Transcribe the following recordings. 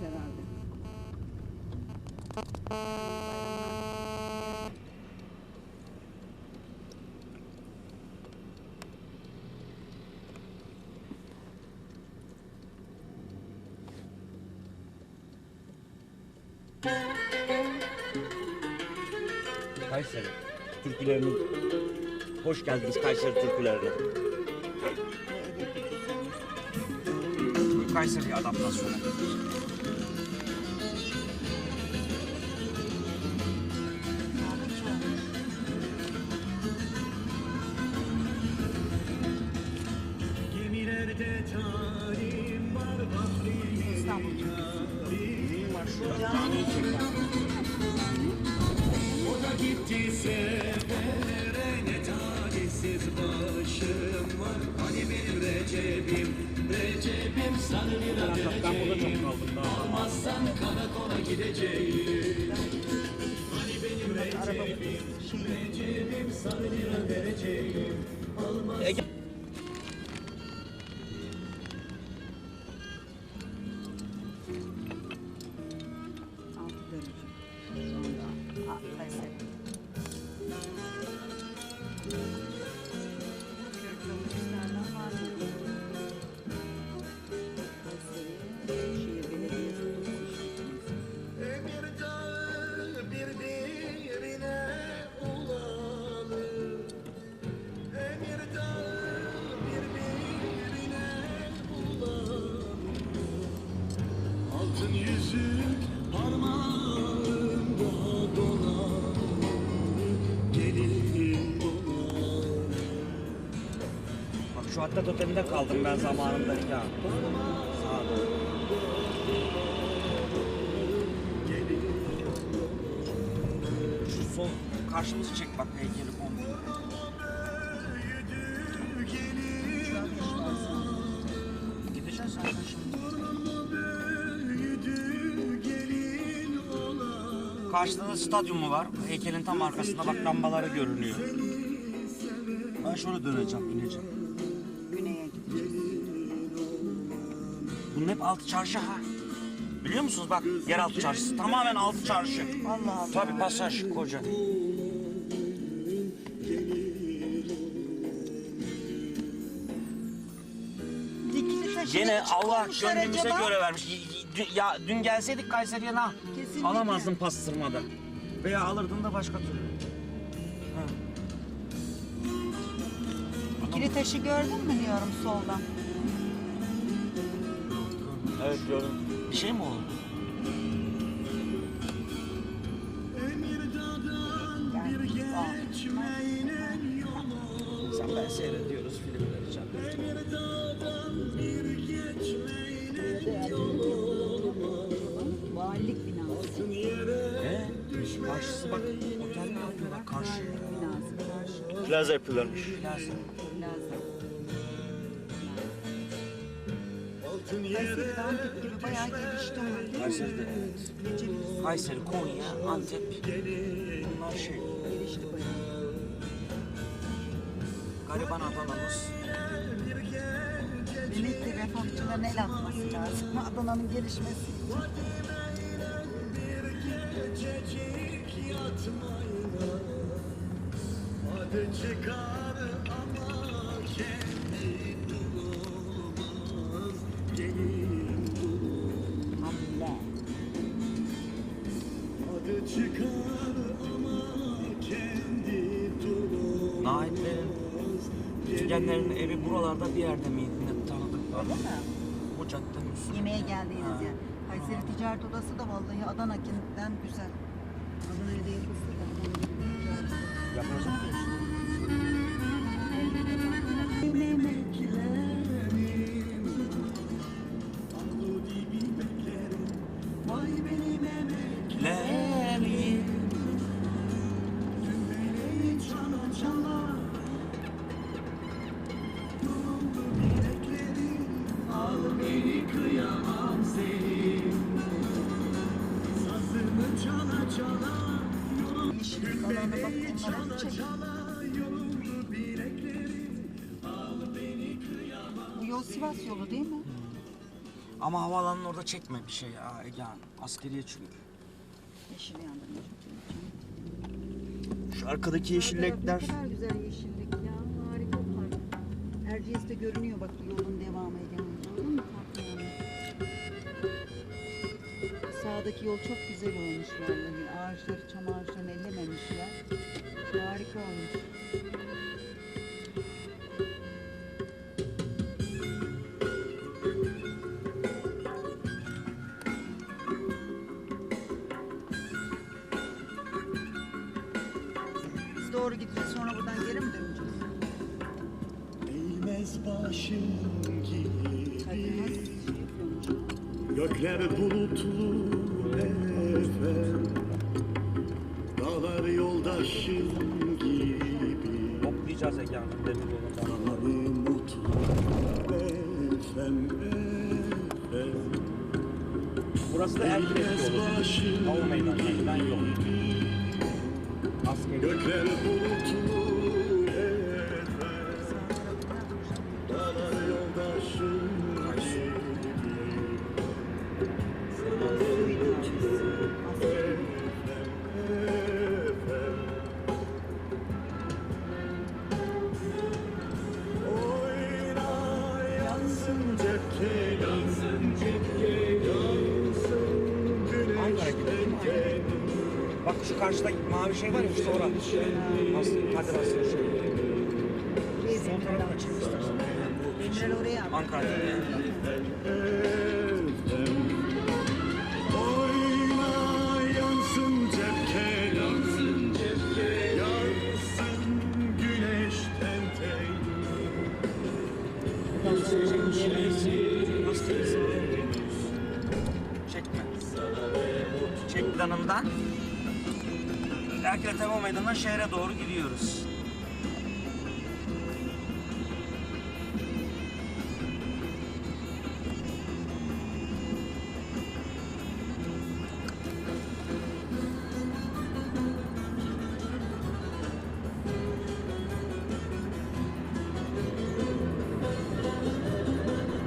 herhalde. Kayseri türkülerini, hoş geldiniz Kayseri türkülerine. Kayseri adaptasyonu. Gemilerde talim var, bahri o da gitti sefere, ne talihsiz başım var. Hani benim Recep'im, Recep'im sarı lira vereceğim, almazsan karakola gideceğim. Hani benim Recep'im, Recep'im sarı lira vereceğim, almazsan. Altın yüzük parmağımda dolar, gelin dolar. Bak şu hatta toteminde kaldım ben zamanında ya. Sağ ol. Şu sol karşımızı çek bak heykeli komple. Gideceğiz zaten şimdi. Karşıda da stadyumu var. Heykelin tam arkasında bak lambaları görünüyor. Ben şöyle döneceğim, ineceğim. Güney'e gideceğiz. Bunun hep altı çarşı ha. Biliyor musunuz bak yeraltı çarşısı. Tamamen altı çarşı. Allah Allah. Tabii pasaj koca. Dikili taşı Gene ne Allah koymuşlar gönlümüze acaba? göre vermiş. Ya dün gelseydik Kayseri'ye Kesinlikle. alamazdın pastırmada. Veya alırdın da başka türlü. Ha. Dikili taşı gördün mü diyorum soldan. Evet gördüm. Bir şey mi oldu? Sen ben seyrediyoruz filmleri canım. Valilik binası. Karşısı bak otel mi yapıyorlar karşı. Binası karşı. Plaza yapıyorlarmış. Plaza. Plaza. Altın Kayseri'de Antep gibi bayağı gelişti halde. Kayseri'de evet. Geçebiliriz. Kayseri, Konya, Antep. Bunlar şey. Gelişti bayağı. Gariban Adana'mız. Demek ki refahçıların el atması lazım. Adana'nın gelişmesi için. gececik yatmayla, adı çıkar ama kendi durmaz, gelin durmaz. Hamle. Adı çıkar ama kendi durmaz. Naitlerin, Tügenlerin evi buralarda bir yerde miydi? Ne tanıdık var. Öyle mi? O caddenin üstünde. Yemeğe geldiğiniz yer. Kayseri Ticaret Odası da vallahi Adana'kinden güzel. Adana'ya da yapılsa da. Yapacak mıyız? Vay benim emeklerim, Leli. beni çala çala, yoruldu bileklerim, al beni kıyamam senin. Sazını çala çala, Yeşil gün alana bak, beni onlara bir çala çek. çala, yoruldu bileklerim, al beni kıyamam. Bu yol Sivas yolu değil mi? Ama havaalanının orada çekme bir şey ya Ege Hanım. Askeriye çünkü. Yeşil yandırmış. Şu arkadaki Ne yeşillikler. kadar güzel yeşillik ya. Harika park. Erciyes'te görünüyor bak yolun devamı Ege Hanım. Gördün mü parkın yanı? Sağdaki yol çok güzel olmuş vallahi. Ağaçları, çam ağaçlarını ellememişler. Harika olmuş. Biz doğru gideceğiz, sonra buradan geri mi döneceğiz? Eğmez başım Hadi nasıl gibi şey yapıyormuş? gökler bulutlu efem, dağlar yoldaşım gibi Toplayacağız Ege Hanım demir yolundan. dağları mutlu efem, efem. Burası da Erciyes yolu. Hava meydanına giden yol. Askeri. Gökler bulutlu efem, dağlar yoldaşım gibi oyna yansın cepke, yansın cepke, yansın güneşten tenin. Bak şu karşıda mavi şey var ya işte orada. Aslında Kadir Asya şey. Sol tarafa çek istersen. Demirel oraya al. Ankara'da yani. Oyna yansın cepke, yansın cepke, yansın güneşten tenin. Çekme. Çek planından. Erkele Tema Meydanı'ndan şehre doğru gidiyoruz.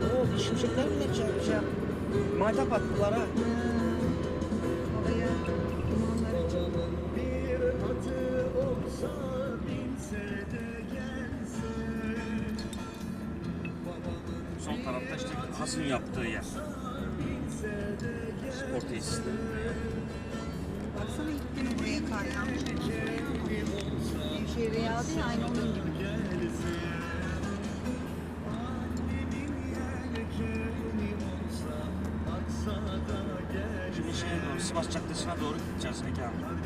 Oo, şimşekler bile çarpacak. Maytap attılar ha. Havaya dumanları Bir atı olsa binse de gelse, Son tarafta işte Has'ın yaptığı yer. Spor tesisleri. Baksana ilk gün buraya kar yağmış. Nevşehir'e yağdı ya aynı onun gibi. Şimdi şeye doğru, Sivas Caddesi'ne doğru gideceğiz Ege Hanım.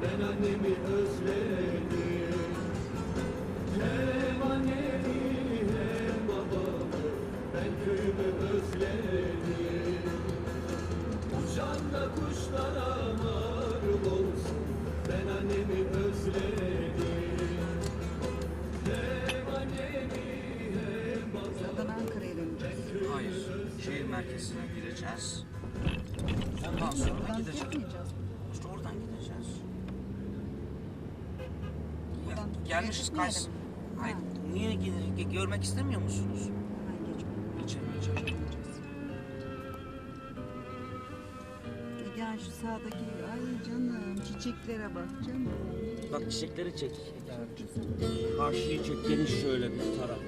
Ben annemi özledim, hem annemi hem babamı, ben köyümü özledim. Uçan da kuşlara malum olsun, ben annemi özledim, hem annemi hem babamı. Zaten Ankara'ya döneceğiz. Hayır, şehir merkezine gireceğiz. Ondan sonra Buradan gideceğiz. gitmeyeceğiz. İşte oradan gideceğiz. Buradan Gelmişiz gitmeyelim. Kays. Hayır, Ha. niye görmek istemiyor musunuz? Ben geçmem. Geçemeyeceğim. Gel şu sağdaki, ay canım çiçeklere bak canım. Bak çiçekleri çek. Karşıyı çek, geniş şöyle bir taraf.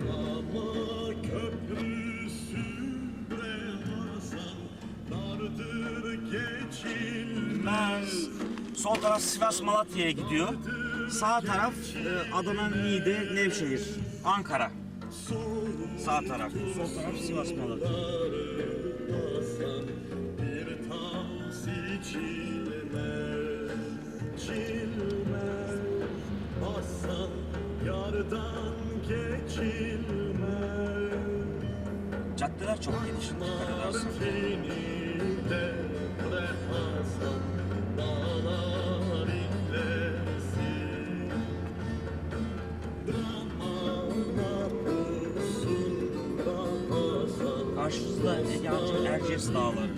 Ama köprüsü bre Hasan, dardır geçilmez. Sol taraf Sivas Malatya'ya gidiyor. Sağ taraf Adana, Niğde, Nevşehir, Ankara. Sağ taraf. Sol taraf Sivas Malatya. Hasan, bir tavsi çilmez, çilmez. Hasan, yardan geçilmez. Caddeler çok geniş. Dikkat edersen. Seni de bre Hasan, dağlar Burası da Ege'nin Erciyes Dağları.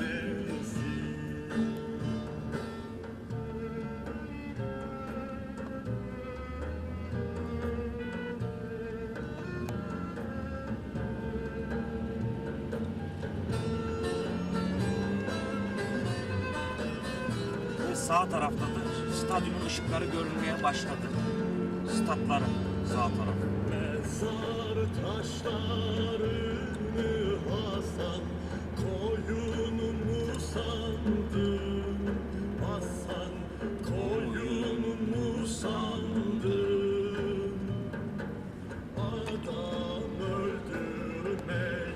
Ve sağ tarafta da stadyumun ışıkları görünmeye başladı. Statların sağ tarafı. Mezar taşlarını Hasan koyunumu sandın, Hasan koyunumu sandın. Adam öldürmeyi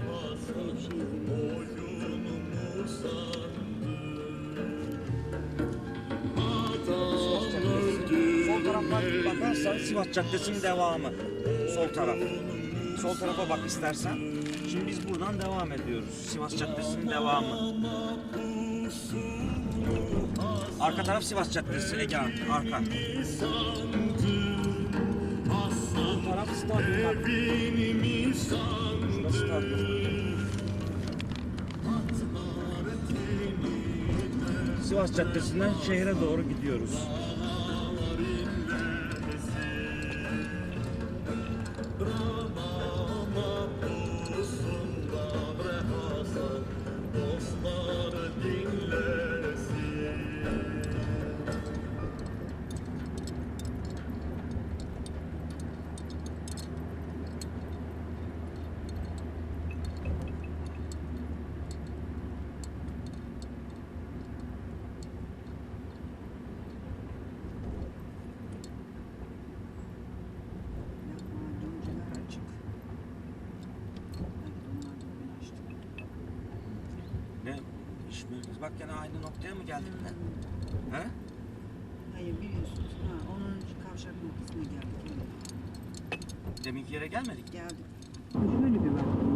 Hasan koyunumu sandın. Adam Sol taraftan bakarsan Sivas Caddesi'nin devamı. Sol taraf. Sol tarafa bak istersen. Şimdi biz buradan devam ediyoruz. Sivas Caddesi'nin devamı. Arka taraf Sivas Caddesi, Egehan. Arka. Bu taraf stadyum. Bak. Şurası stadyum. Sivas Caddesi'nden şehre doğru gidiyoruz. dostlar dinlesin. Dönceler açık. Belki de onlar da bugün açtı. Ne? İş merkezi. Bak gene aynı noktaya mı geldik ne? He? Hayır biliyorsunuz. Ha, 10. kavşak noktasına geldik. Deminki yere gelmedik. Geldik. Şöyle bir bak.